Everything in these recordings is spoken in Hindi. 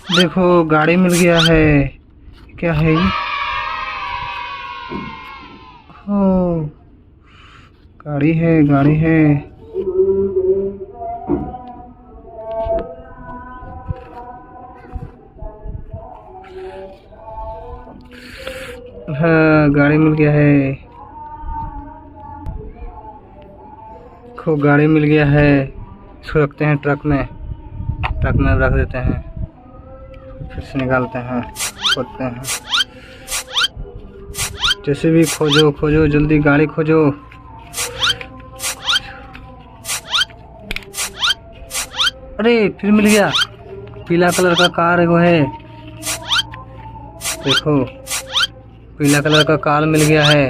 देखो गाड़ी मिल गया है। क्या है ये? हो, गाड़ी है, गाड़ी है। हाँ, गाड़ी मिल गया है। देखो गाड़ी मिल गया है। इसको रखते हैं ट्रक में रख देते हैं, फिर से निकालते हैं, खोदते हैं। जैसे भी खोजो खोजो, जल्दी गाड़ी खोजो। अरे फिर मिल गया। पीला कलर का कार वो है। देखो पीला कलर का कार मिल गया है।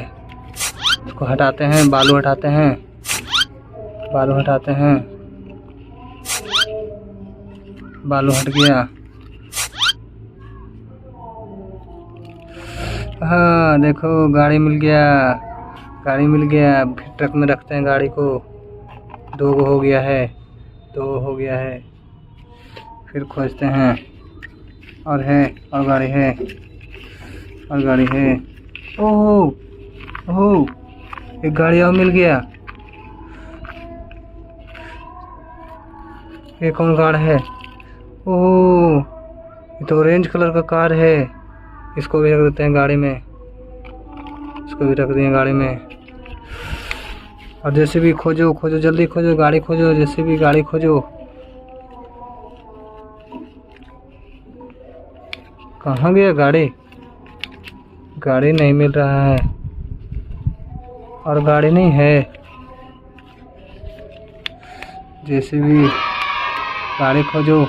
इसको हटाते हैं, बालू हटाते हैं, बालू हटाते हैं। बालू हट गया। हाँ देखो गाड़ी मिल गया, गाड़ी मिल गया। फिर ट्रक में रखते हैं गाड़ी को। 2 हो गया है, 2 हो गया है। फिर खोजते हैं, और है, और गाड़ी है, और गाड़ी है। ओहो ओहो, एक गाड़ी और मिल गया। ये कौन कार है? ओह, ये तो ऑरेंज कलर का कार है। इसको भी रख देते हैं गाड़ी में, इसको भी रख दिए गाड़ी में। और जैसे भी खोजो खोजो, जल्दी खोजो, गाड़ी खोजो, जैसे भी गाड़ी खोजो। कहाँ गया गाड़ी? गाड़ी नहीं मिल रहा है, और गाड़ी नहीं है। जैसे भी गाड़ी खोजो।